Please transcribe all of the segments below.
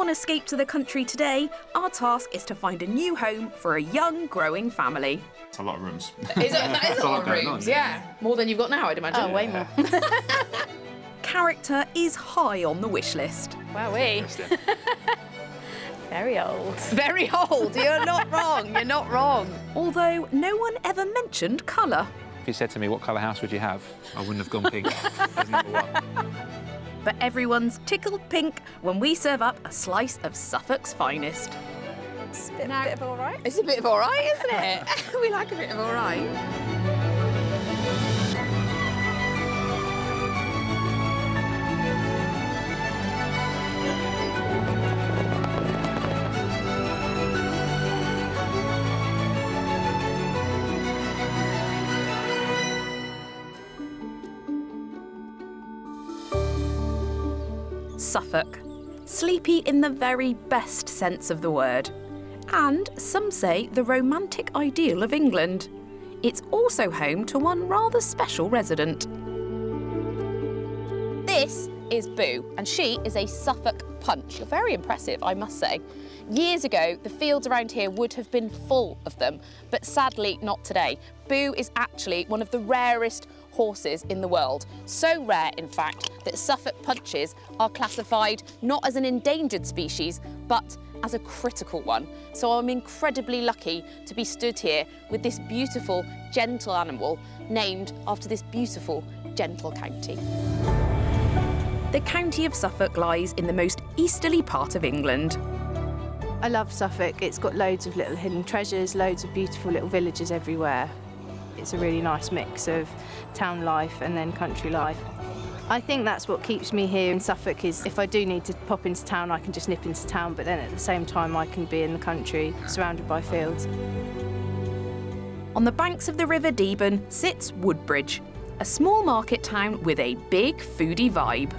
on escape to the country today, our task is to find a new home for a young, growing family. It's a lot of rooms. That is a lot of rooms, yeah. More than you've got now, I'd imagine. Oh, way more. Character is high on the wish list. Wowee. Very old. Very old. You're not wrong. You're not wrong. Although no one ever mentioned colour. If you said to me, what colour house would you have? I wouldn't have gone pink as number one. But everyone's tickled pink when we serve up a slice of Suffolk's finest. It's a bit of all right. It's a bit of all right, isn't it? We like a bit of all right. Suffolk. Sleepy in the very best sense of the word. And some say the romantic ideal of England. It's also home to one rather special resident. This is Boo, and she is a Suffolk punch. You're very impressive, I must say. Years ago, the fields around here would have been full of them, but sadly not today. Boo is actually one of the rarest horses in the world. So rare, in fact, that Suffolk punches are classified not as an endangered species, but as a critical one. So I'm incredibly lucky to be stood here with this beautiful, gentle animal named after this beautiful, gentle county. The county of Suffolk lies in the most easterly part of England. I love Suffolk. It's got loads of little hidden treasures, loads of beautiful little villages everywhere. It's a really nice mix of town life and then country life. I think that's what keeps me here in Suffolk is if I do need to pop into town, I can just nip into town, but then at the same time I can be in the country, surrounded by fields. On the banks of the River Deben sits Woodbridge, a small market town with a big foodie vibe.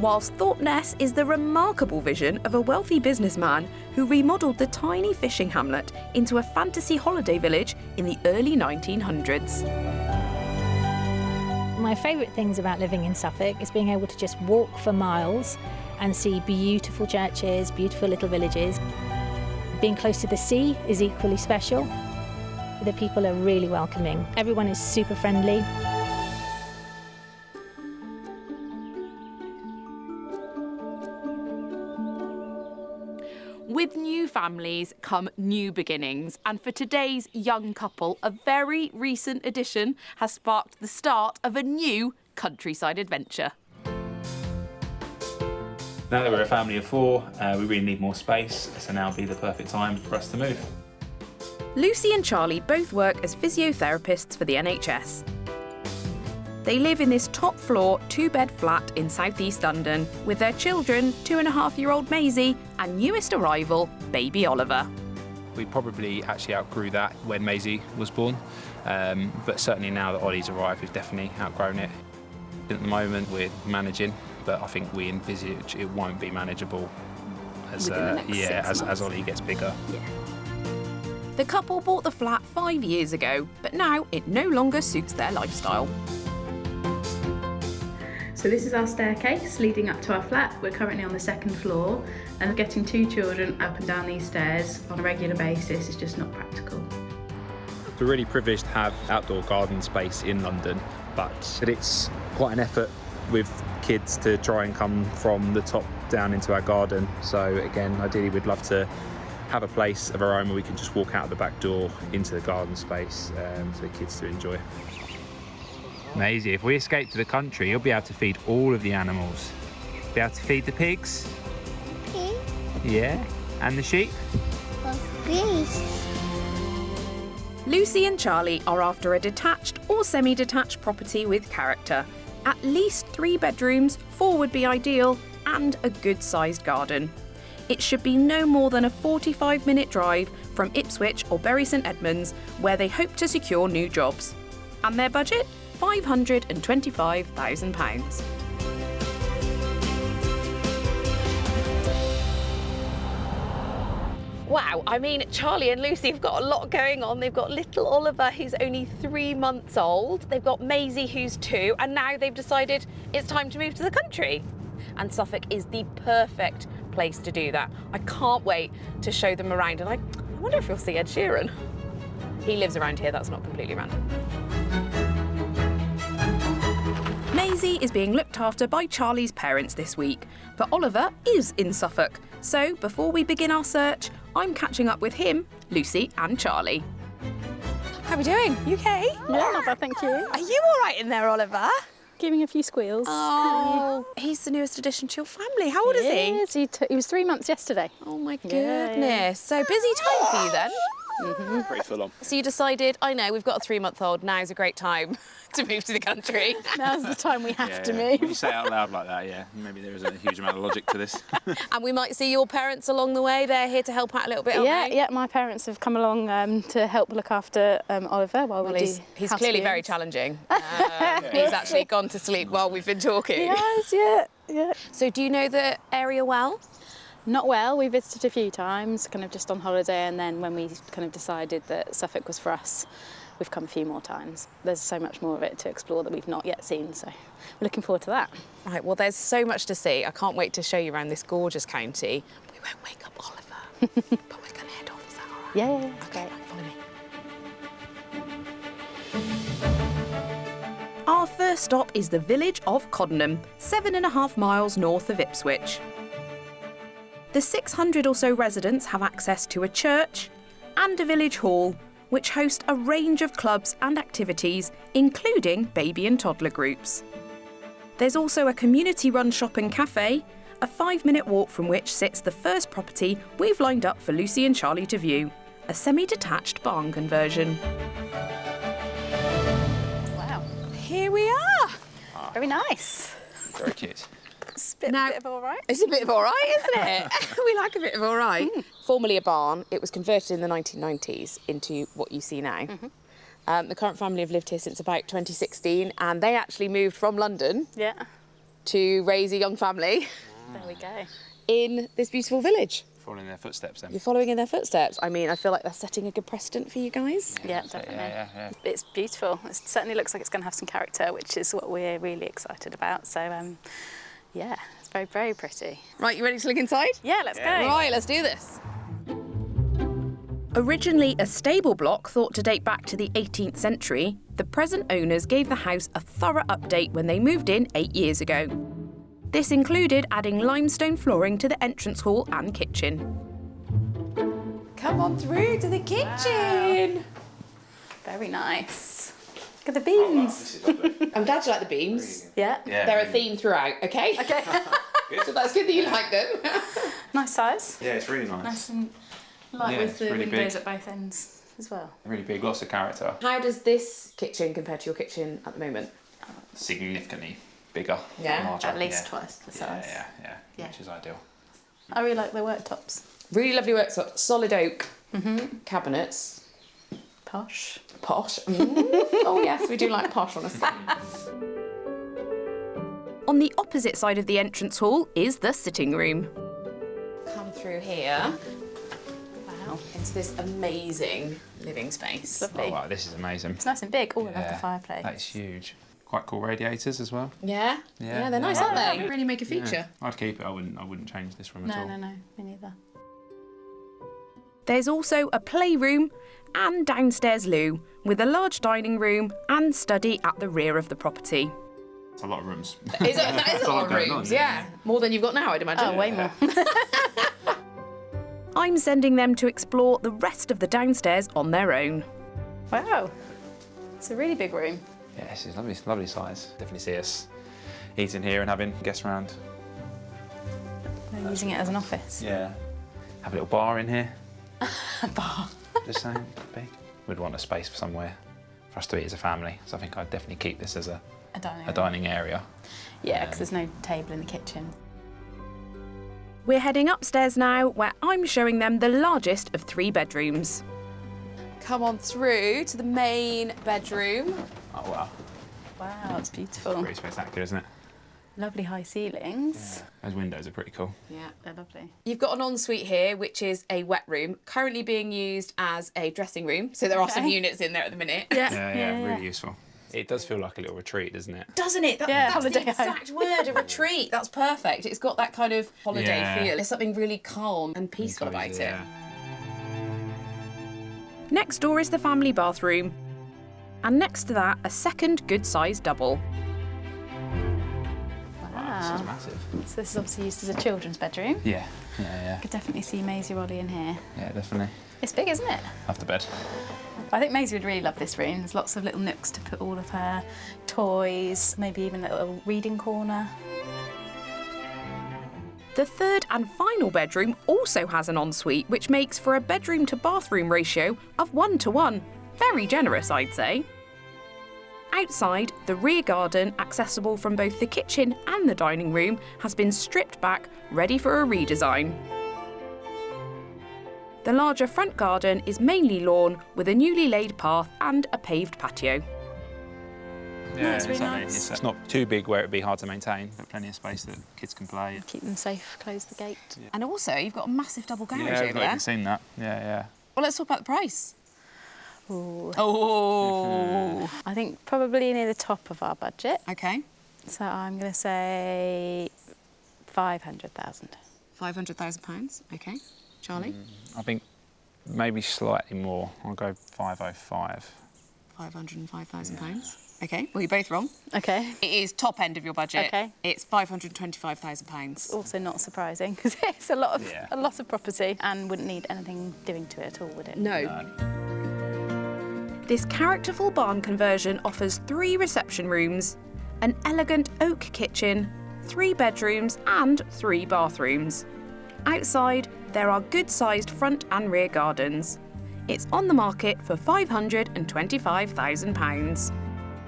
Whilst Thorpeness is the remarkable vision of a wealthy businessman who remodelled the tiny fishing hamlet into a fantasy holiday village in the early 1900s. My favourite things about living in Suffolk is being able to just walk for miles and see beautiful churches, beautiful little villages. Being close to the sea is equally special. The people are really welcoming. Everyone is super friendly. With new families come new beginnings, and for today's young couple, a very recent addition has sparked the start of a new countryside adventure. Now that we're a family of four, we really need more space, so now would be the perfect time for us to move. Lucy and Charlie both work as physiotherapists for the NHS. They live in this top-floor, two-bed flat in south-east London with their children, 2.5-year-old Maisie and newest arrival, baby Oliver. We probably actually outgrew that when Maisie was born, but certainly now that Ollie's arrived, we've definitely outgrown it. At the moment, we're managing, but I think we envisage it won't be manageable as as Ollie gets bigger. Yeah. The couple bought the flat 5 years ago, but now it no longer suits their lifestyle. So this is our staircase leading up to our flat. We're currently on the second floor, and getting two children up and down these stairs on a regular basis is just not practical. We're really privileged to have outdoor garden space in London, but it's quite an effort with kids to try and come from the top down into our garden. So again, ideally we'd love to have a place of our own where we can just walk out the back door into the garden space for the kids to enjoy. Maisie, if we escape to the country, you'll be able to feed all of the animals. Be able to feed the pigs? Pig? Yeah. And the sheep? Geese. Lucy and Charlie are after a detached or semi-detached property with character. At least 3 bedrooms, 4 would be ideal, and a good-sized garden. It should be no more than a 45-minute drive from Ipswich or Bury St Edmunds, where they hope to secure new jobs. And their budget? £525,000. Wow, I mean, Charlie and Lucy have got a lot going on. They've got little Oliver, who's only 3 months old. They've got Maisie, who's 2, and now they've decided it's time to move to the country. and Suffolk is the perfect place to do that. I can't wait to show them around, and I wonder if you'll see Ed Sheeran. He lives around here, that's not completely random. Maisie is being looked after by Charlie's parents this week, but Oliver is in Suffolk. So before we begin our search, I'm catching up with him, Lucy and Charlie. How are we doing? You okay? Yeah, not bad, thank you. Are you all right in there, Oliver? Giving a few squeals. Oh, he's the newest addition to your family. How old is he? Yes, he was 3 months yesterday. Oh my Yeah, goodness. yeah. So busy time for you then. Pretty full on. So you decided, I know, we've got a 3-month-old, now's a great time to move to the country. Now's the time we have to When you move. say it out loud like that, yeah, maybe there is a huge amount of logic to this. And we might see your parents along the way. They're here to help out a little bit, aren't they? Yeah, my parents have come along to help look after Oliver while Well, we do he's house clearly very viewings. challenging. He's actually gone to sleep while we've been talking. Yes, yeah. So do you know the area well? Not well. We visited a few times, kind of just on holiday, and then when we kind of decided that Suffolk was for us, we've come a few more times. There's so much more of it to explore that we've not yet seen, so we're looking forward to that. Right, well, there's so much to see. I can't wait to show you around this gorgeous county. We won't wake up Oliver, but we're going to head off. Is that all right? Yeah, Okay, great. follow me. Our first stop is the village of Coddenham, 7.5 miles north of Ipswich. The 600 or so residents have access to a church and a village hall, which host a range of clubs and activities, including baby and toddler groups. There's also a community-run shop and cafe, a 5-minute walk from which sits the first property we've lined up for Lucy and Charlie to view, a semi-detached barn conversion. Wow, Here we are. very nice. Very cute. It's a bit of all right. It's a bit of all right, isn't it? We like a bit of all right. Formerly a barn, it was converted in the 1990s into what you see now. The current family have lived here since about 2016, and they actually moved from London Yeah, to raise a young family there we go. in this beautiful village. Following their footsteps then. You're following in their footsteps. I mean, I feel like they're setting a good precedent for you guys. Yeah, So, definitely. yeah. It's beautiful. It certainly looks like it's going to have some character, which is what we're really excited about. So, yeah, it's very, very pretty. Right, you ready to look inside? Yeah, let's go. Right, let's do this. Originally a stable block thought to date back to the 18th century, the present owners gave the house a thorough update when they moved in 8 years ago. This included adding limestone flooring to the entrance hall and kitchen. Come on through to the kitchen. Very nice. Look at the beams. I'm glad you like the beams. Yeah. They're a theme throughout, okay? Okay. So that's good that you like them. Nice size. Yeah, it's really nice. Nice and light Yeah, with it's the really windows big. at both ends as well. Really big, lots of character. How does this kitchen compare to your kitchen at the moment? Significantly bigger. Yeah, larger. At least yeah. twice the size. Yeah, which is ideal. I really like the worktops. Really lovely worktop, solid oak cabinets. Posh. Posh. Oh yes, we do like posh, honestly. On the opposite side of the entrance hall is the sitting room. Come through here Wow. into this amazing living space. Lovely. Oh wow, this is amazing. It's nice and big. Oh, I love the fireplace. That's huge. Quite cool radiators as well. Yeah? Yeah, they're nice, yeah. aren't they? Really make a feature. Yeah. I'd keep it. I wouldn't change this room at all. No, me neither. There's also a playroom and downstairs loo, with a large dining room and study at the rear of the property. It's a lot of rooms. That is a lot of going on, rooms, yeah. More than you've got now, I'd imagine. Oh, way more. I'm sending them to explore the rest of the downstairs on their own. Wow. It's a really big room. Yeah, this is lovely size. Definitely see us eating here and having guests around. They're using it as an office. Yeah. Have a little bar in here. A bar. Just saying, big. We'd want a space for somewhere for us to eat as a family. So I think I'd definitely keep this as a dining area. Yeah, because there's no table in the kitchen. We're heading upstairs now, where I'm showing them the largest of 3 bedrooms. Come on through to the main bedroom. Oh wow. Wow, it's beautiful. Pretty spectacular, isn't it? Lovely high ceilings. Those windows are pretty cool. Yeah. They're lovely. You've got an ensuite here, which is a wet room, currently being used as a dressing room. So there are some Okay. units in there at the minute. Yeah, really useful. It does feel like a little retreat, doesn't it? Doesn't it? Yeah, That's holiday the exact word, a retreat. That's perfect. It's got that kind of holiday feel. There's something really calm and peaceful about it. Yeah. Next door is the family bathroom, and next to that, a second good-sized double. Wow, this is massive. So this is obviously used as a children's bedroom. Yeah, yeah. I could definitely see Maisie Rolly in here. Yeah, definitely. It's big, isn't it? Love the bed. I think Maisie would really love this room. There's lots of little nooks to put all of her toys, maybe even a little reading corner. The third and final bedroom also has an ensuite, which makes for a bedroom to bathroom ratio of 1:1. Very generous, I'd say. Outside, the rear garden, accessible from both the kitchen and the dining room, has been stripped back, ready for a redesign. The larger front garden is mainly lawn, with a newly laid path and a paved patio. Yeah, it's really exactly. nice. It's not too big where it'd be hard to maintain, but plenty of space that kids can play. Keep them safe, close the gate. And also, you've got a massive double garage Yeah, over I've not there. even seen that. Yeah. Well, let's talk about the price. Ooh. Oh. I think probably near the top of our budget. Okay. So I'm going to say 500,000. £500,000. Okay. Charlie? I think maybe slightly more. I'll go 505. £505,000. Okay. Well, you're both wrong. Okay. It is top end of your budget. Okay. It's £525,000. Also not surprising because it's a lot of property and wouldn't need anything doing to it at all, would it? No. This characterful barn conversion offers 3 reception rooms, an elegant oak kitchen, 3 bedrooms and 3 bathrooms. Outside, there are good-sized front and rear gardens. It's on the market for £525,000.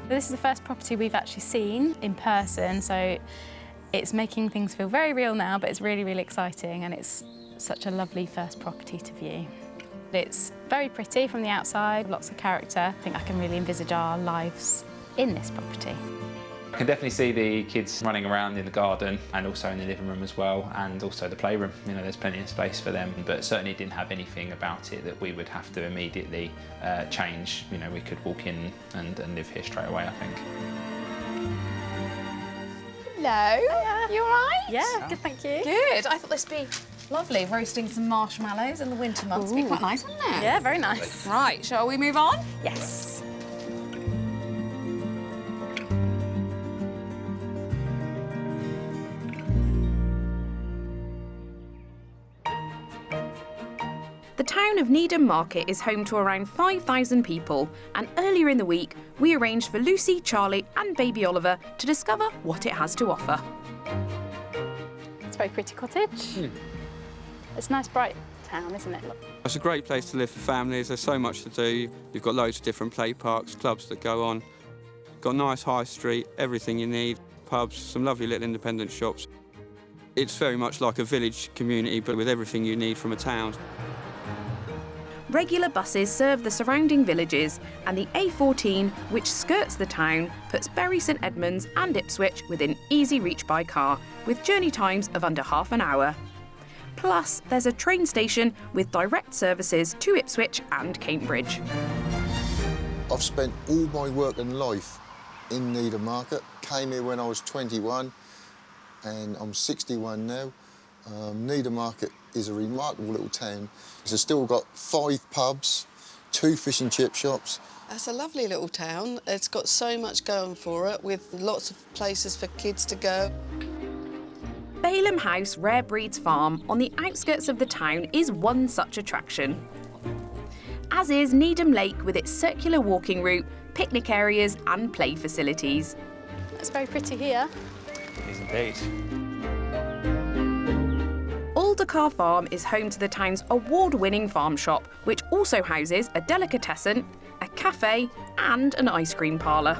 This is the first property we've actually seen in person, so it's making things feel very real now, but it's really, really exciting, and it's such a lovely first property to view. It's very pretty from the outside, lots of character. I think I can really envisage our lives in this property. I can definitely see the kids running around in the garden and also in the living room as well, and also the playroom. You know, there's plenty of space for them, but certainly didn't have anything about it that we would have to immediately change. You know, we could walk in and live here straight away, I think. Hello. You all right? Yeah, good, thank you. Good. I thought this would be lovely, roasting some marshmallows in the winter months. It'd be quite nice, wouldn't it? Yeah, very nice. Right, shall we move on? Yes. The town of Needham Market is home to around 5,000 people, and earlier in the week we arranged for Lucy, Charlie and baby Oliver to discover what it has to offer. It's a very pretty cottage. It's a nice, bright town, isn't it? It's a great place to live for families. There's so much to do. You've got loads of different play parks, clubs that go on. Got a nice high street, everything you need, pubs, some lovely little independent shops. It's very much like a village community, but with everything you need from a town. Regular buses serve the surrounding villages, and the A14, which skirts the town, puts Bury St Edmunds and Ipswich within easy reach by car, with journey times of under half an hour. Plus, there's a train station with direct services to Ipswich and Cambridge. I've spent all my working life in Needham Market. Came here when I was 21 and I'm 61 now. Needham Market is a remarkable little town. It's still got 5 pubs, 2 fish and chip shops. It's a lovely little town. It's got so much going for it, with lots of places for kids to go. Balham House Rare Breeds Farm on the outskirts of the town is one such attraction. As is Needham Lake with its circular walking route, picnic areas and play facilities. It's very pretty here. It is indeed. Aldercar Farm is home to the town's award-winning farm shop, which also houses a delicatessen, a cafe and an ice cream parlour.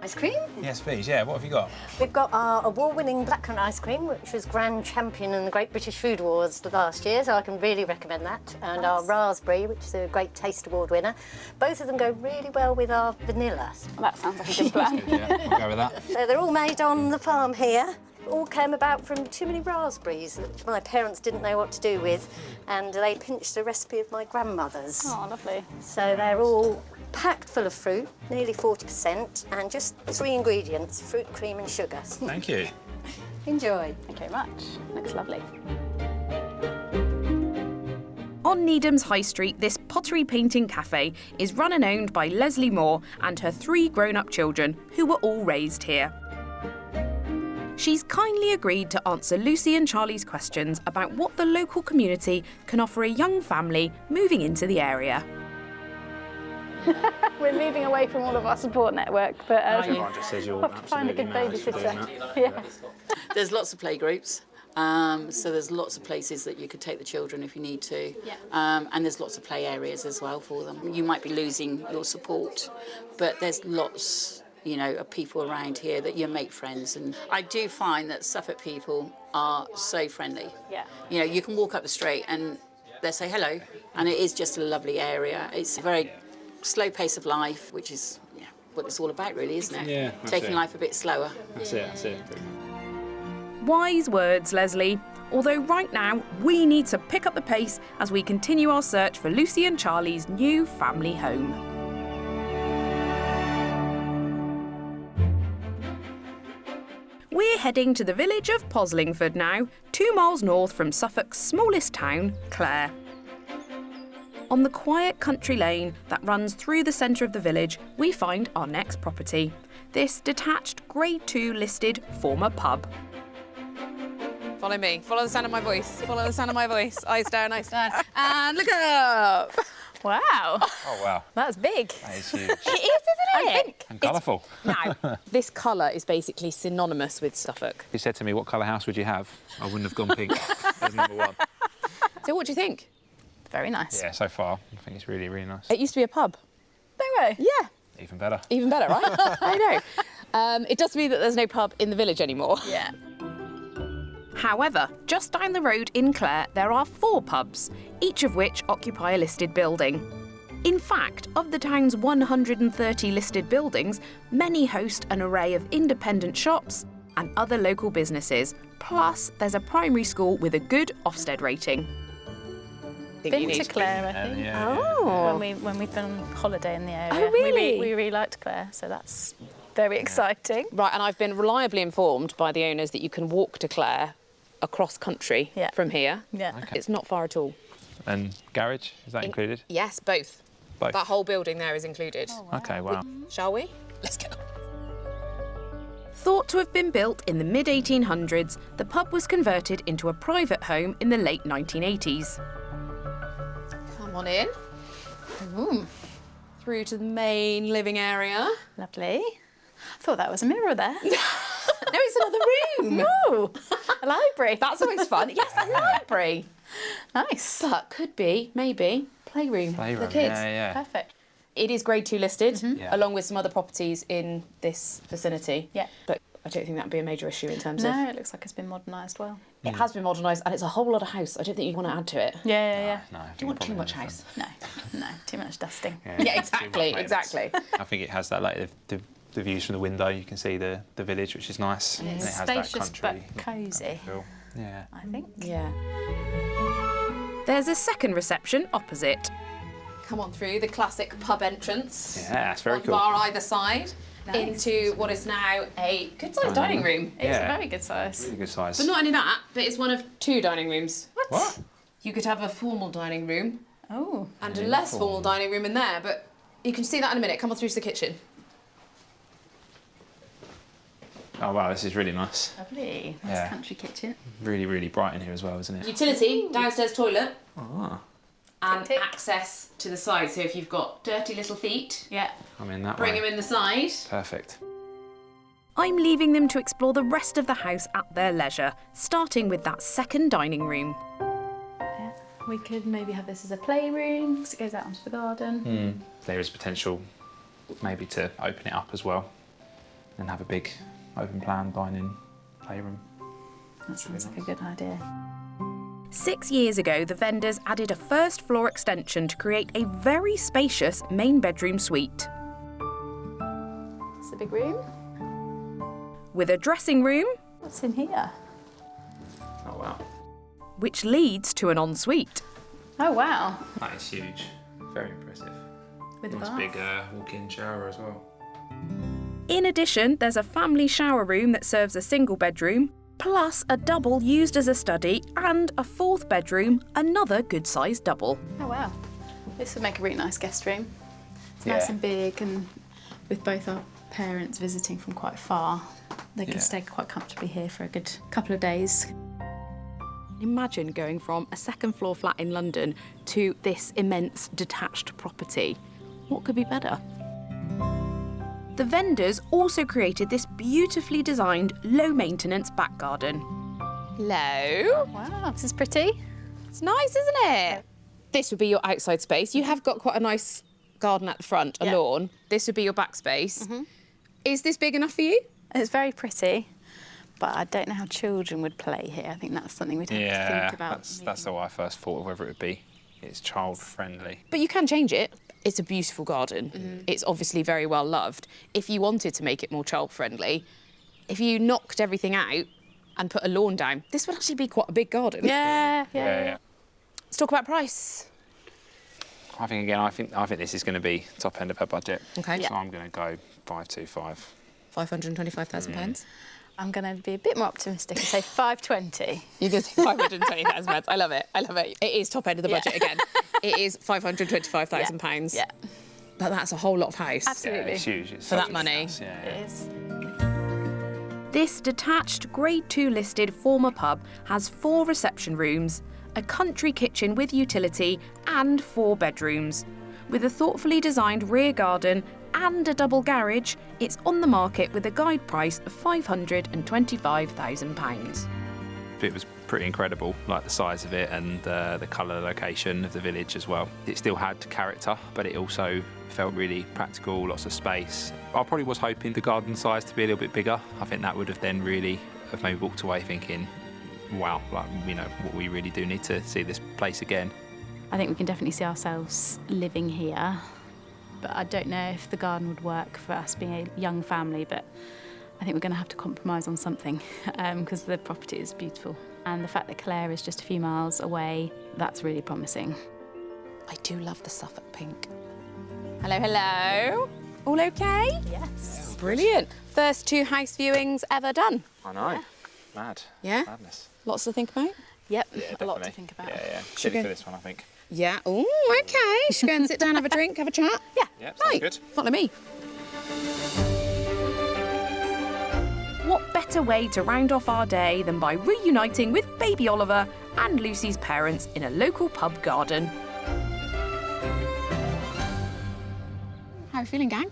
Ice cream? Yes, please. Yeah, what have you got? We've got our award-winning blackcurrant ice cream, which was grand champion in the Great British Food Awards last year, so I can really recommend that. And our raspberry, which is a Great Taste Award winner. Both of them go really well with our vanilla. That sounds like a good plan. Yeah, I'll go with that. So they're all made on the farm here. All came about from too many raspberries, which my parents didn't know what to do with, and they pinched a recipe of my grandmother's. Oh, lovely. So they're all packed full of fruit, nearly 40%, and just 3 ingredients, fruit, cream and sugar. Thank you. Enjoy. Thank you very much. Looks lovely. On Needham's High Street, this pottery painting cafe is run and owned by Leslie Moore and her 3 grown-up children, who were all raised here. She's kindly agreed to answer Lucy and Charlie's questions about what the local community can offer a young family moving into the area. We're moving away from all of our support network, but Everyone just says you're we'll have to find a good babysitter. Yeah. There's lots of play groups. So there's lots of places that you could take the children if you need to. Yeah. And there's lots of play areas as well for them. You might be losing your support, but there's lots, you know, of people around here that you make friends. And I do find that Suffolk people are so friendly. Yeah. You know, you can walk up the street and they say hello, and it is just a lovely area. It's a very slow pace of life, which is what it's all about, really, isn't it? Yeah, taking life a bit slower. That's it. Wise words, Leslie. Although right now, we need to pick up the pace as we continue our search for Lucy and Charlie's new family home. We're heading to the village of Poslingford now, 2 miles north from Suffolk's smallest town, Clare. On the quiet country lane that runs through the centre of the village, we find our next property. This detached Grade 2 listed former pub. Follow me. Follow the sound of my voice. Follow the sound of my voice. Eyes down, and look up. Wow. Oh, wow. That's big. That is huge. It is, isn't it? And colourful. Now, this colour is basically synonymous with Suffolk. If you said to me, what colour house would you have? I wouldn't have gone pink as number 1. So what do you think? Very nice. Yeah, so far, I think it's really, really nice. It used to be a pub. No way. Yeah. Even better. Even better, right? I know. It does mean that there's no pub in the village anymore. Yeah. However, just down the road in Clare, there are 4 pubs, each of which occupy a listed building. In fact, of the town's 130 listed buildings, many host an array of independent shops and other local businesses. Plus, there's a primary school with a good Ofsted rating. Been to Clare, I think. Yeah. When we've been on holiday in the area. Oh, really? We really liked Clare, so that's very exciting. Right, and I've been reliably informed by the owners that you can walk to Clare across country from here. Yeah. Okay. It's not far at all. And garage, is that included? Yes, both. Both. That whole building there is included. Oh, wow. Okay, wow. Shall we? Let's go. Thought to have been built in the mid-1800s, the pub was converted into a private home in the late 1980s. Come on in. Through to the main living area. Lovely. I thought that was a mirror there. No, it's another room. Oh, a library. That's always fun. Yes, a library. Nice. But could be, maybe, playroom for Playroom, the kids. yeah. Perfect. It is Grade 2 listed, Yeah. along with some other properties in this vicinity. Yeah. But I don't think that would be a major issue in terms of... No, it looks like it's been modernised well. It has been modernised and it's a whole lot of house. I don't think you want to add to it. Yeah. No, I think Do you want too probably much not. house? No, too much dusting. Yeah, exactly, exactly. I think it has that, like, the views from the window, you can see the village, which is nice. And And it's it has spacious that but country cosy, feel. Yeah. I think. Yeah. There's a second reception opposite. Come on through the classic pub entrance. Yeah, that's very One cool. bar either side. Nice. Into what is now a good-sized dining room. It's Yeah. a very good size. Really good size. But not only that, but it's one of 2 dining rooms. What? You could have a formal dining room Oh. and a less formal dining room in there, but you can see that in a minute. Come on through to the kitchen. Oh, wow, this is really nice. Lovely. Nice Yeah. country kitchen. Really, really bright in here as well, isn't it? Utility, downstairs toilet, Ah, and Tick. access to the side. So if you've got dirty little feet, Yeah. I'm in that bring way. them in the side. Perfect. I'm leaving them to explore the rest of the house at their leisure, starting with that second dining room. Yeah. We could maybe have this as a playroom because it goes out onto the garden. There is potential maybe to open it up as well and have a big open plan dining playroom. That sounds like a good idea. 6 years ago, the vendors added a first floor extension to create a very spacious main bedroom suite. It's a big room. With a dressing room, What's in here? Oh, wow. which leads to an ensuite. Oh, wow. That is huge. Very impressive. With a Nice bath. big walk-in shower as well. In addition, there's a family shower room that serves a single bedroom, plus a double used as a study, and a fourth bedroom, another good-sized double. Oh wow. This would make a really nice guest room. It's nice and big, and with both our parents visiting from quite far, they can stay quite comfortably here for a good couple of days. Imagine going from a second floor flat in London to this immense detached property. What could be better? The vendors also created this beautifully designed, low-maintenance back garden. Hello. Wow, this is pretty. It's nice, isn't it? This would be your outside space. You have got quite a nice garden at the front, a lawn. This would be your back space. Is this big enough for you? It's very pretty, but I don't know how children would play here. I think that's something we'd have to think about. That's how I first thought of whether it would be. It's child-friendly. But you can change it. It's a beautiful garden. It's obviously very well loved. If you wanted to make it more child-friendly, if you knocked everything out and put a lawn down, this would actually be quite a big garden. Yeah. Let's talk about price. I think this is going to be top end of her budget. Okay. So I'm going to go 525. £525,000. I'm going to be a bit more optimistic and say 520. You're going to say £520,000. I love it. I love it. It is top end of the budget again. It is £525,000. Yeah. But that's a whole lot of house. Absolutely. Yeah, it's huge. It's For such that a money. house, yeah. It is. This detached Grade 2 listed former pub has 4 reception rooms, a country kitchen with utility and 4 bedrooms. With a thoughtfully designed rear garden and a double garage, it's on the market with a guide price of £525,000. It was pretty incredible, like the size of it and the colour location of the village as well. It still had character, but it also felt really practical, lots of space. I probably was hoping the garden size to be a little bit bigger. I think that would have then really have maybe walked away thinking, wow, like, you know, what we really do need to see this place again. I think we can definitely see ourselves living here, but I don't know if the garden would work for us being a young family, but I think we're going to have to compromise on something because the property is beautiful. And the fact that Clare is just a few miles away, that's really promising. I do love the Suffolk pink. Hello, hello. All okay? Yes. Brilliant. First 2 house viewings ever done. I know. Mad. Yeah? Madness. Lots to think about. Yep, Yeah, a lot to definitely. think about. Yeah. Should Ready we- for this one, I think. Yeah. Oh, okay. Should we go and sit down, have a drink, have a chat? Yeah. Yeah, sounds Right. good. Follow me. What better way to round off our day than by reuniting with baby Oliver and Lucy's parents in a local pub garden? How are you feeling, gang?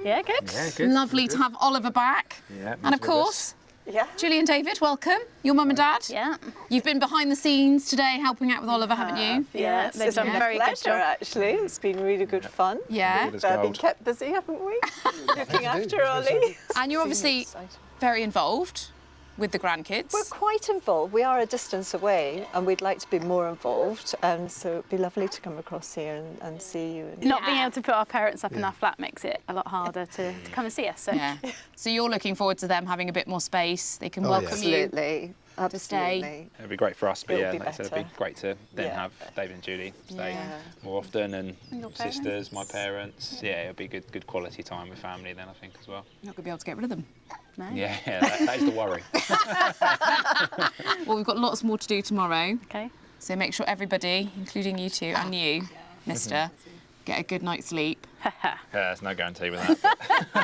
Yeah, good. Yeah, good. Lovely to have Oliver back. Yeah, And of he's with us. course, Yeah. Julie and David, welcome. Your mum and dad. Yeah. You've been behind the scenes today helping out with Oliver, haven't you? Yeah, they've it's done been a very a good pleasure, job. actually. It's been really good fun. Yeah. Good as We've been gold. kept busy, haven't we? Looking after Ollie. And you're obviously Exciting. very involved with the grandkids. We're quite involved. We are a distance away and we'd like to be more involved. So it'd be lovely to come across here and see you. Not being able to put our parents up in our flat makes it a lot harder to come and see us. So. Yeah. So you're looking forward to them having a bit more space. They can welcome you. Absolutely. stay. It'd be great for us, but It'll yeah, be like I said, it'd better. be great to then Yeah. have David and Julie stay Yeah. more often, and your sisters, parents. my parents. Yeah, it'll be good quality time with family then, I think, as well. You're not going to be able to get rid of them. No. Yeah, that is the worry. Well, we've got lots more to do tomorrow. Okay. So make sure everybody, including you two and you, mister, get a good night's sleep. Yeah, there's no guarantee with that.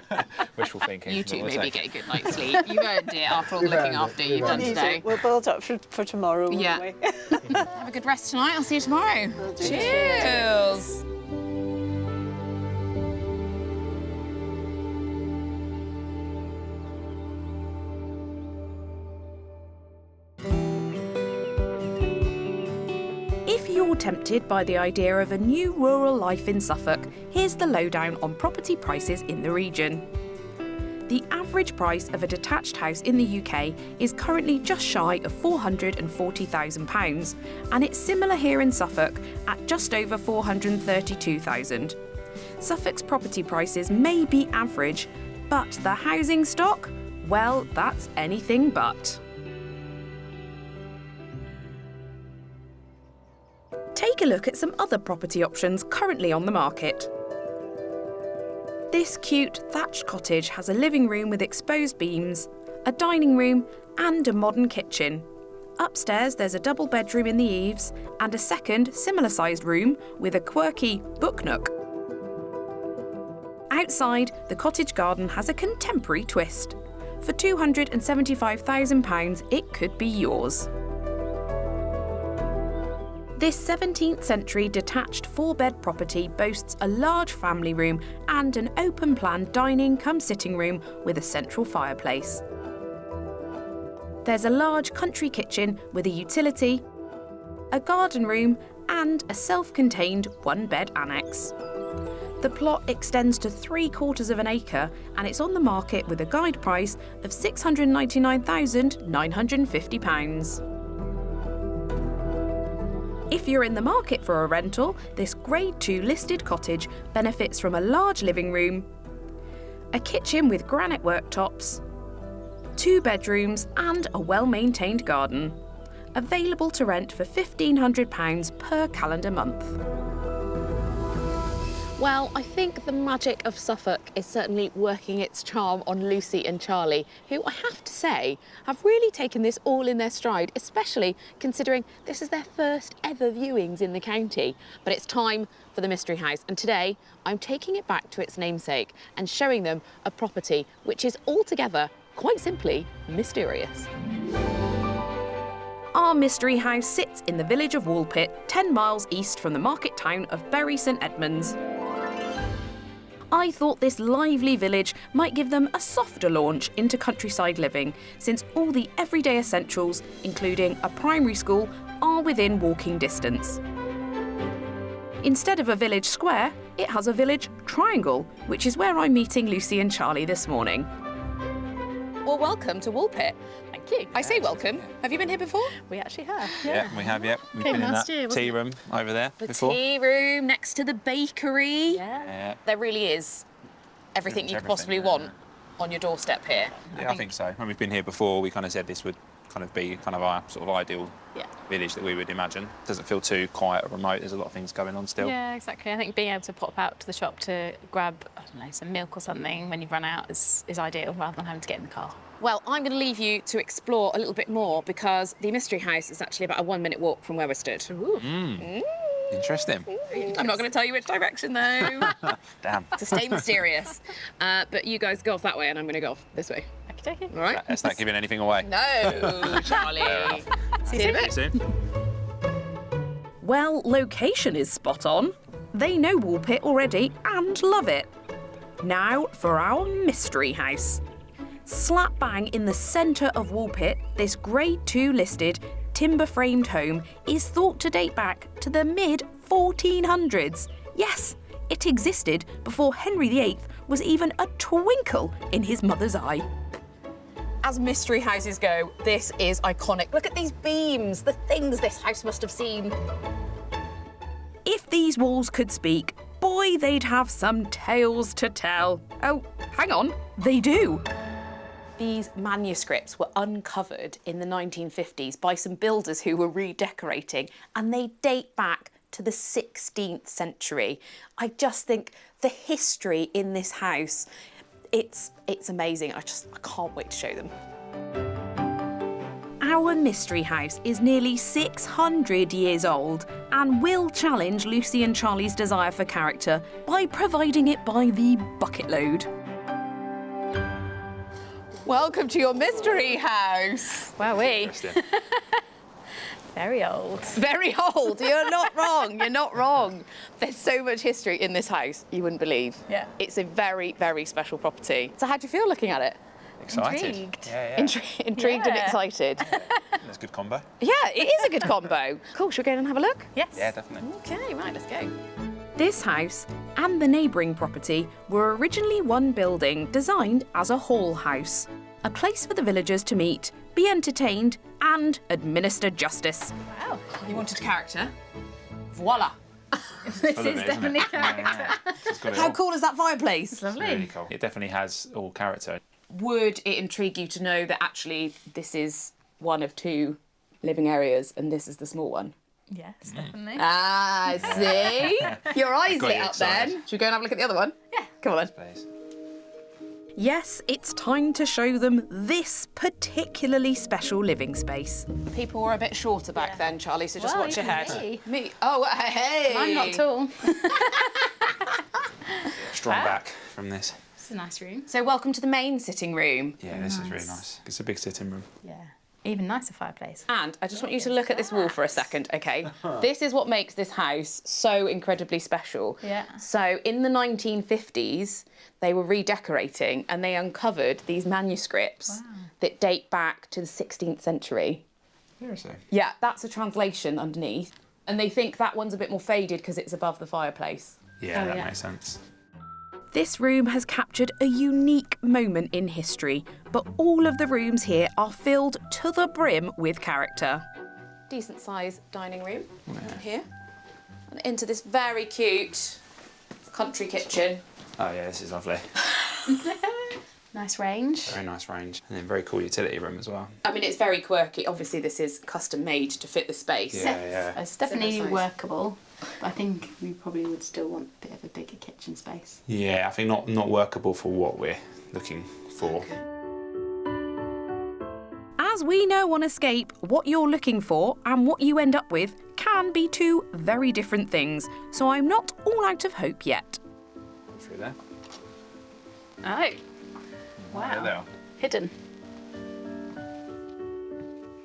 But wishful thinking. You but two we'll maybe take get a good night's sleep. You've earned it after all the looking after you've done today. We'll build up for tomorrow, won't Yeah. we? Have a good rest tonight. I'll see you tomorrow. do. Cheers. If you're tempted by the idea of a new rural life in Suffolk, here's the lowdown on property prices in the region. The average price of a detached house in the UK is currently just shy of £440,000, and it's similar here in Suffolk at just over £432,000. Suffolk's property prices may be average, but the housing stock? Well, that's anything but. Take a look at some other property options currently on the market. This cute thatched cottage has a living room with exposed beams, a dining room and a modern kitchen. Upstairs there's a double bedroom in the eaves and a second similar sized room with a quirky book nook. Outside, the cottage garden has a contemporary twist. For £275,000 it could be yours. This 17th century detached 4-bed property boasts a large family room and an open-plan dining cum sitting room with a central fireplace. There's a large country kitchen with a utility, a garden room and a self-contained 1-bed annex. The plot extends to 3/4 of an acre and it's on the market with a guide price of £699,950. If you're in the market for a rental, this Grade 2 listed cottage benefits from a large living room, a kitchen with granite worktops, 2 bedrooms and a well-maintained garden. Available to rent for £1,500 per calendar month. Well, I think the magic of Suffolk is certainly working its charm on Lucy and Charlie, who I have to say have really taken this all in their stride, especially considering this is their first ever viewings in the county. But it's time for the Mystery House, and today I'm taking it back to its namesake and showing them a property which is altogether, quite simply, mysterious. Our Mystery House sits in the village of Woolpit, 10 miles east from the market town of Bury St Edmunds. I thought this lively village might give them a softer launch into countryside living, since all the everyday essentials, including a primary school, are within walking distance. Instead of a village square, it has a village triangle, which is where I'm meeting Lucy and Charlie this morning. Well, welcome to Woolpit. Thank you. I say welcome. Have you been here before? We actually have. Yeah, we have, yeah. We've Came been in last that year, wasn't tea it? room over there The before. tea room next to the bakery. Yeah. There really is everything you Pretty could much possibly everything, want on your doorstep here. Yeah, I think so. When we've been here before, we kind of said this would kind of be kind of our sort of ideal village that we would imagine. Doesn't feel too quiet or remote. There's a lot of things going on still. Yeah, exactly. I think being able to pop out to the shop to grab, I don't know, some milk or something when you've run out is ideal, rather than having to get in the car. Well, I'm going to leave you to explore a little bit more because the Mystery House is actually about a 1-minute walk from where we stood. Interesting. I'm not going to tell you which direction though. Damn. To stay mysterious. But you guys go off that way and I'm going to go off this way. Okay. All right? That's not giving anything away. No, Charlie. See you in a bit. Soon. Well, location is spot on. They know Woolpit already and love it. Now for our Mystery House. Slap bang in the centre of Woolpit, this Grade 2 listed, timber-framed home is thought to date back to the mid-1400s. Yes, it existed before Henry VIII was even a twinkle in his mother's eye. As mystery houses go, this is iconic. Look at these beams, the things this house must have seen. If these walls could speak, boy, they'd have some tales to tell. Oh, hang on, they do. These manuscripts were uncovered in the 1950s by some builders who were redecorating, and they date back to the 16th century. I just think the history in this house, it's amazing. I can't wait to show them. Our Mystery House is nearly 600 years old and will challenge Lucy and Charlie's desire for character by providing it by the bucket load. Welcome to your mystery house. Wowee. Very old. Very old. You're not wrong. You're not wrong. There's so much history in this house, you wouldn't believe. Yeah. It's a very, very special property. So how do you feel looking at it? Excited. Intrigued. Yeah. Intrigued and excited. That's a good combo. Yeah, it is a good combo. Cool, should we go and have a look? Yes. Yeah, definitely. Okay, right, let's go. This house and the neighbouring property were originally one building designed as a hall house, a place for the villagers to meet, be entertained and administer justice. Wow. You wanted character? Voila. This is definitely character. How cool is that fireplace? It's lovely. Really cool. It definitely has all character. Would it intrigue you to know that actually this is one of two living areas and this is the small one? Yes, definitely. Ah, see? Your eyes Got lit you up excited. then. Should we go and have a look at the other one? Yeah. Come on then. Please. Yes, it's time to show them this particularly special living space. People were a bit shorter back then, Charlie, so just Well, watch your even head. me. Oh, hey! I'm not tall. Strong back from this. It's a nice room. So welcome to the main sitting room. Yeah, this is really nice. It's a big sitting room. Yeah. Even nicer fireplace. And I just want you to look at this wall for a second, okay? This is what makes this house so incredibly special. Yeah. So in the 1950s, they were redecorating and they uncovered these manuscripts that date back to the 16th century. Seriously? Yeah, that's a translation underneath. And they think that one's a bit more faded because it's above the fireplace. Yeah, that makes sense. This room has captured a unique moment in history, but all of the rooms here are filled to the brim with character. Decent sized dining room here. And into this very cute country kitchen. Oh yeah, this is lovely. Nice range. Very nice range. And then very cool utility room as well. I mean, it's very quirky. Obviously, this is custom made to fit the space. Yeah. It's definitely Similar size. workable, but I think we probably would still want a bit of a bigger kitchen space. Yeah, I think not workable for what we're looking for. As we know on Escape, what you're looking for and what you end up with can be two very different things, so I'm not all out of hope yet. Through there. Oh. Wow. Wow. There they are. Hidden.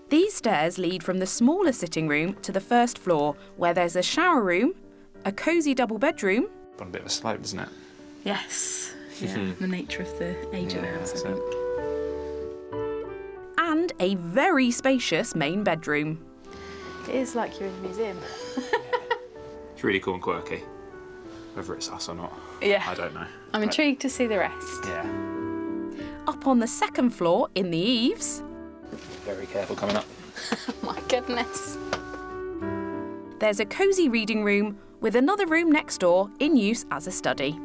These stairs lead from the smaller sitting room to the first floor, where there's a shower room, a cosy double bedroom, On a bit of a slope, doesn't it? Yes. Yeah. The nature of the age of the house, I think. and a very spacious main bedroom. It is like you're in a museum. It's really cool and quirky. Whether it's us or not, Yeah. I don't know. I'm intrigued to see the rest. Yeah. Up on the second floor, in the eaves, Very careful coming up. Oh my goodness. there's a cosy reading room with another room next door in use as a study.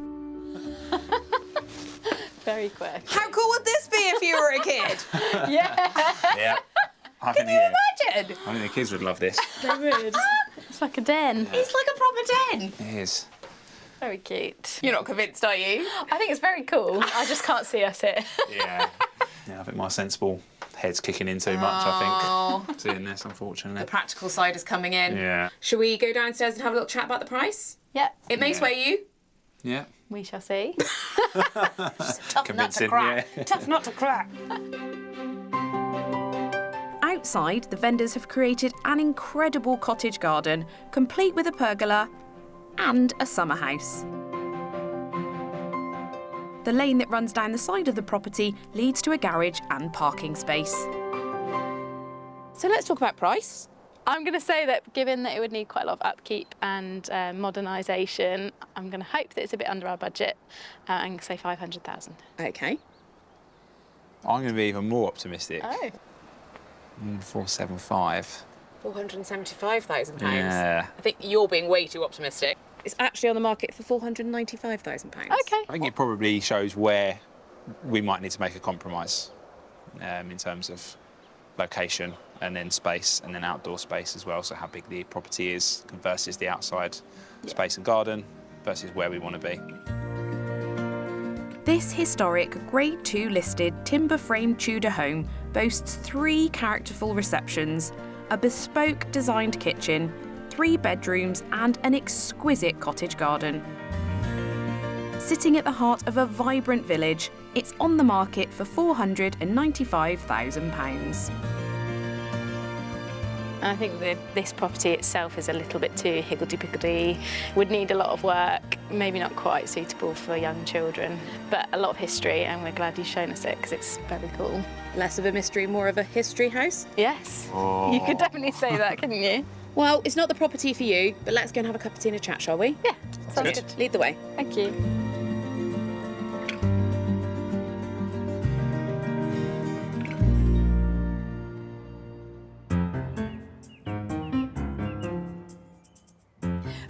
Very quick. How cool would this be if you were a kid? Yeah. Yeah. Can you imagine? I think the kids would love this. They would. It's like a den. It's like a proper den. It is. Very cute. You're not convinced, are you? I think it's very cool. I just can't see us here. Yeah. Yeah, I think my sensible head's kicking in too much, I think, seeing this, unfortunately. The practical side is coming in. Yeah. Shall we go downstairs and have a little chat about the price? Yep. It may sway you. Yeah. We shall see. Tough Convincing, nut to crack. yeah. Tough nut to crack. Outside, the vendors have created an incredible cottage garden, complete with a pergola and a summer house. The lane that runs down the side of the property leads to a garage and parking space. So let's talk about price. I'm going to say that given that it would need quite a lot of upkeep and modernisation, I'm going to hope that it's a bit under our budget and say 500,000. Okay. I'm going to be even more optimistic. Oh. 475. £475,000. Yeah. I think you're being way too optimistic. It's actually on the market for £495,000. Okay. I think it probably shows where we might need to make a compromise in terms of location and then space and then outdoor space as well. So how big the property is versus the outside space and garden versus where we want to be. This historic Grade 2 listed timber-framed Tudor home boasts 3 characterful receptions, a bespoke designed kitchen, 3 bedrooms and an exquisite cottage garden. Sitting at the heart of a vibrant village, it's on the market for £495,000. I think that this property itself is a little bit too higgledy-piggledy, would need a lot of work, maybe not quite suitable for young children, but a lot of history, and we're glad you've shown us it because it's very cool. Less of a mystery, more of a history house. Yes, you could definitely say that, couldn't you? Well, it's not the property for you, but let's go and have a cup of tea and a chat, shall we? Yeah, sounds good. Lead the way. Thank you.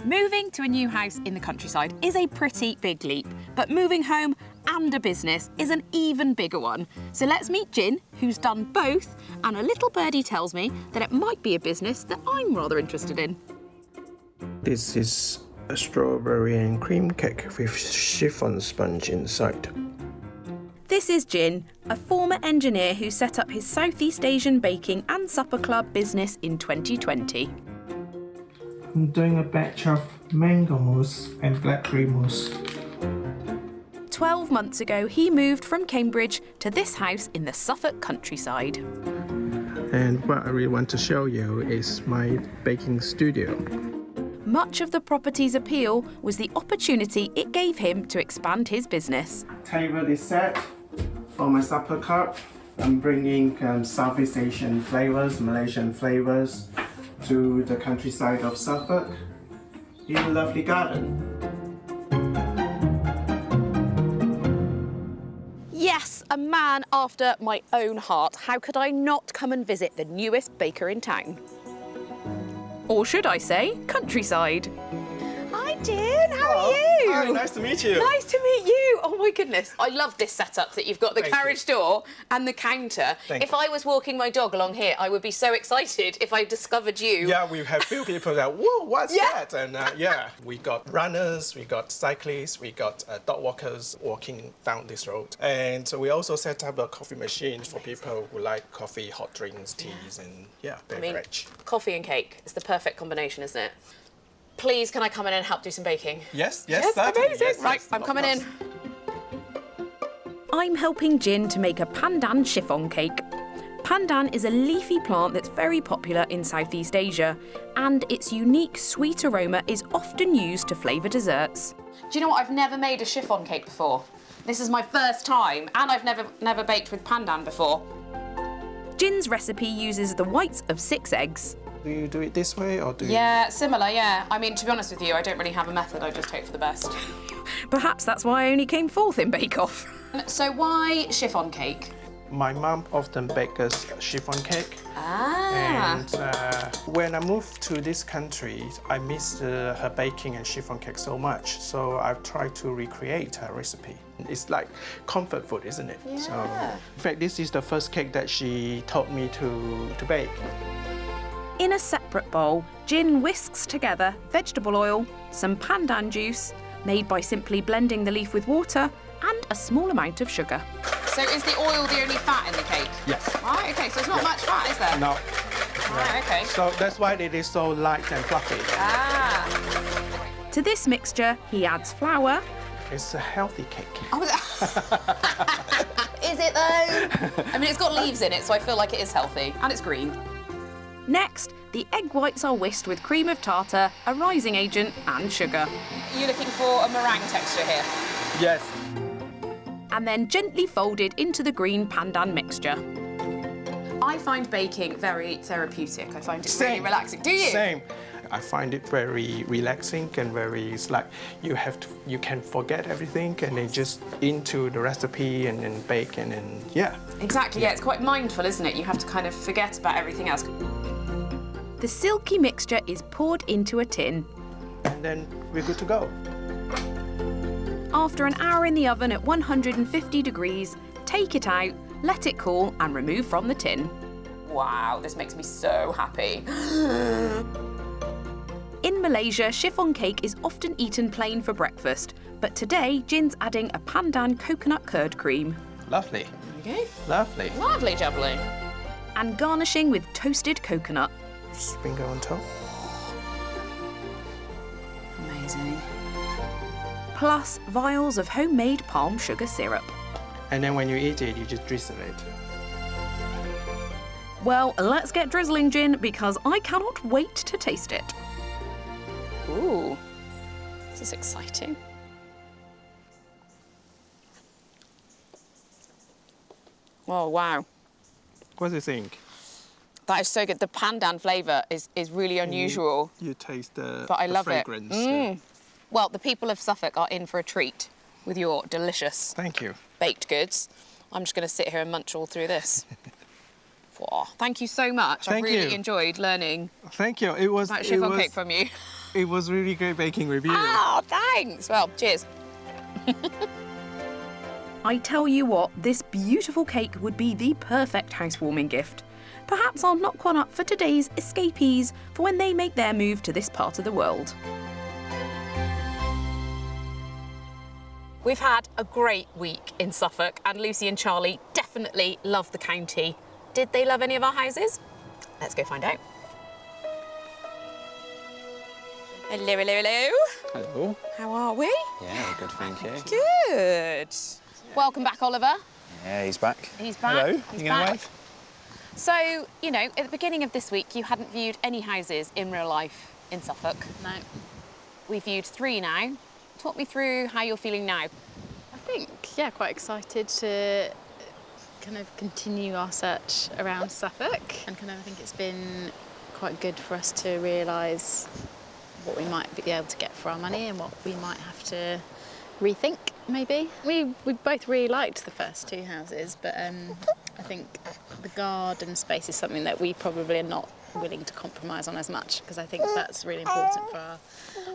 Moving to a new house in the countryside is a pretty big leap, but moving home and a business is an even bigger one. So let's meet Jin, who's done both, and a little birdie tells me that it might be a business that I'm rather interested in. This is a strawberry and cream cake with chiffon sponge inside. This is Jin, a former engineer who set up his Southeast Asian baking and supper club business in 2020. I'm doing a batch of mango mousse and blackberry mousse. 12 months ago, he moved from Cambridge to this house in the Suffolk countryside. And what I really want to show you is my baking studio. Much of the property's appeal was the opportunity it gave him to expand his business. Table is set for my supper club. I'm bringing Southeast Asian flavors, Malaysian flavors to the countryside of Suffolk in a lovely garden. Yes, a man after my own heart. How could I not come and visit the newest baker in town? Or should I say, countryside. Hi, Jin. How are you? Hi, nice to meet you. Nice to meet you. Oh my goodness. I love this setup that you've got, the Thank carriage door and the counter. If I was walking my dog along here, I would be so excited if I discovered you. Yeah, we have few people that, whoa, what's that? And yeah, we got runners, we got cyclists, we got dog walkers walking down this road. And so we also set up a coffee machine for people who like coffee, hot drinks, teas, and beverage. Coffee and cake is the perfect combination, isn't it? Please, can I come in and help do some baking? Yes, amazing. Yes, right, I'm coming in. I'm helping Jin to make a pandan chiffon cake. Pandan is a leafy plant that's very popular in Southeast Asia, and its unique sweet aroma is often used to flavour desserts. Do you know what? I've never made a chiffon cake before. This is my first time, and I've never baked with pandan before. Jin's recipe uses the whites of 6 eggs. Do you do it this way or do you? Yeah, similar, yeah. I mean, to be honest with you, I don't really have a method, I just hope for the best. Perhaps that's why I only came 4th in Bake Off. So why chiffon cake? My mum often bakes chiffon cake. Ah. And when I moved to this country, I missed her baking and chiffon cake so much. So I've tried to recreate her recipe. It's like comfort food, isn't it? Yeah. So, in fact, this is the first cake that she taught me to bake. In a separate bowl, Jin whisks together vegetable oil, some pandan juice, made by simply blending the leaf with water, and a small amount of sugar. So is the oil the only fat in the cake? Yes. Right, okay, so there's not much fat, is there? No. Right, okay. So that's why it is so light and fluffy. Ah. To this mixture, he adds flour. It's a healthy cake. Oh, is it though? I mean, it's got leaves in it, so I feel like it is healthy, and it's green. Next, the egg whites are whisked with cream of tartar, a rising agent, and sugar. Are you looking for a meringue texture here? Yes. And then gently folded into the green pandan mixture. I find baking very therapeutic. I find it really relaxing. Do you? Same. I find it very relaxing and it's like you can forget everything and then just into the recipe and then bake and then, yeah. Exactly, yeah, it's quite mindful, isn't it? You have to kind of forget about everything else. The silky mixture is poured into a tin. And then we're good to go. After an hour in the oven at 150 degrees, take it out, let it cool and remove from the tin. Wow, this makes me so happy. In Malaysia, chiffon cake is often eaten plain for breakfast, but today Jin's adding a pandan coconut curd cream. Lovely. Okay. Lovely. Lovely jubbly. And garnishing with toasted coconut. Sprinkle on top. Amazing. Plus vials of homemade palm sugar syrup. And then when you eat it, you just drizzle it. Well, let's get drizzling, Jin, because I cannot wait to taste it. Ooh, this is exciting. Oh, wow. What do you think? That is so good. The pandan flavour is really unusual. You taste the but I love fragrance. It. Well, the people of Suffolk are in for a treat with your delicious baked goods. I'm just going to sit here and munch all through this. Thank you so much. I've really enjoyed learning about chiffon cake from you. It was really great baking with you. Oh, thanks. Well, cheers. I tell you what, this beautiful cake would be the perfect housewarming gift. Perhaps I'll knock one up for today's escapees for when they make their move to this part of the world. We've had a great week in Suffolk, and Lucy and Charlie definitely love the county. Did they love any of our houses? Let's go find out. Hello, hello, hello. Hello. How are we? Yeah, good, thank you. Good. Welcome back, Oliver. Yeah, he's back. He's back. Hello. He's You gonna back. wave? So, you know, at the beginning of this week, you hadn't viewed any houses in real life in Suffolk. No. We viewed 3 now. Talk me through how you're feeling now. I think, yeah, quite excited to kind of continue our search around Suffolk, and kind of I think it's been quite good for us to realise what we might be able to get for our money and what we might have to rethink, maybe. We both really liked the first 2 houses, but I think the garden space is something that we probably are not willing to compromise on as much, because I think that's really important for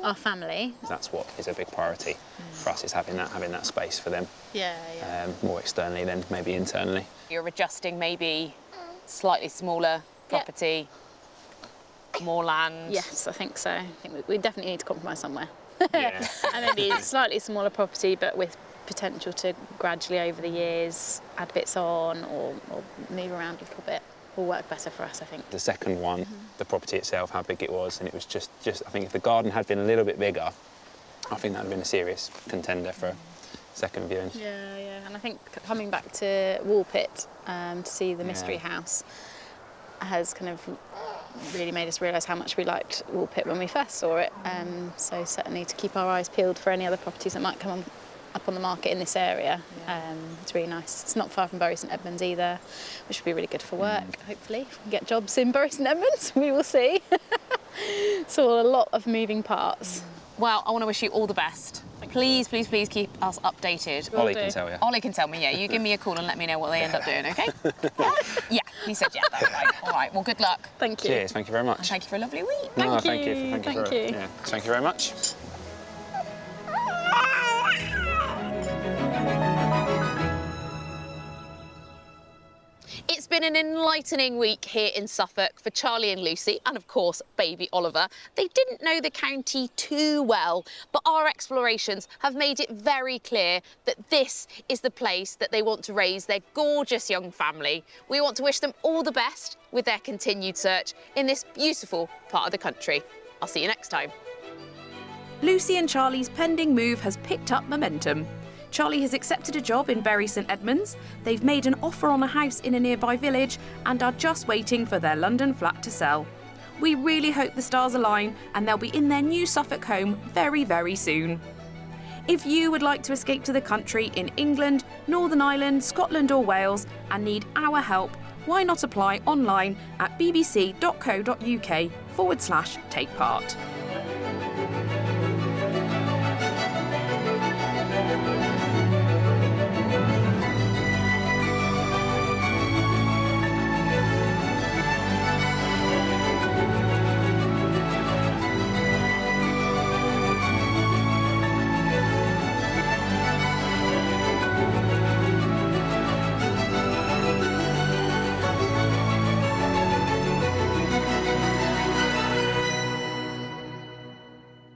our family. That's what is a big priority for us, is having that space for them. Yeah. More externally than maybe internally. You're adjusting maybe slightly smaller property, more land. Yes, I think so. I think we definitely need to compromise somewhere. Yeah. And maybe a slightly smaller property, but with potential to gradually over the years add bits on or move around a little bit. Will work better for us, I think. The second one, the property itself, how big it was, and it was just I think if the garden had been a little bit bigger, I think that would have been a serious contender for a second viewing. Yeah, and I think coming back to Woolpit to see the mystery house has kind of really made us realise how much we liked Woolpit when we first saw it. So certainly to keep our eyes peeled for any other properties that might come up on the market in this area. It's really nice. It's not far from Bury St Edmunds either, which would be really good for work, hopefully. If we can get jobs in Bury St Edmunds, we will see. So a lot of moving parts. Well, I want to wish you all the best. Please, please, please keep us updated. Ollie can tell you. Ollie can tell me, yeah. You give me a call and let me know what they end up doing, OK? Yeah, he said yeah, that's right. All right, well, good luck. Thank you. Cheers, thank you very much. And thank you for a lovely week. Thank you. Yeah, thank you very much. It's been an enlightening week here in Suffolk for Charlie and Lucy, and of course, baby Oliver. They didn't know the county too well, but our explorations have made it very clear that this is the place that they want to raise their gorgeous young family. We want to wish them all the best with their continued search in this beautiful part of the country. I'll see you next time. Lucy and Charlie's pending move has picked up momentum. Charlie has accepted a job in Bury St Edmunds, they've made an offer on a house in a nearby village and are just waiting for their London flat to sell. We really hope the stars align and they'll be in their new Suffolk home very, very soon. If you would like to escape to the country in England, Northern Ireland, Scotland or Wales and need our help, why not apply online at bbc.co.uk/take part.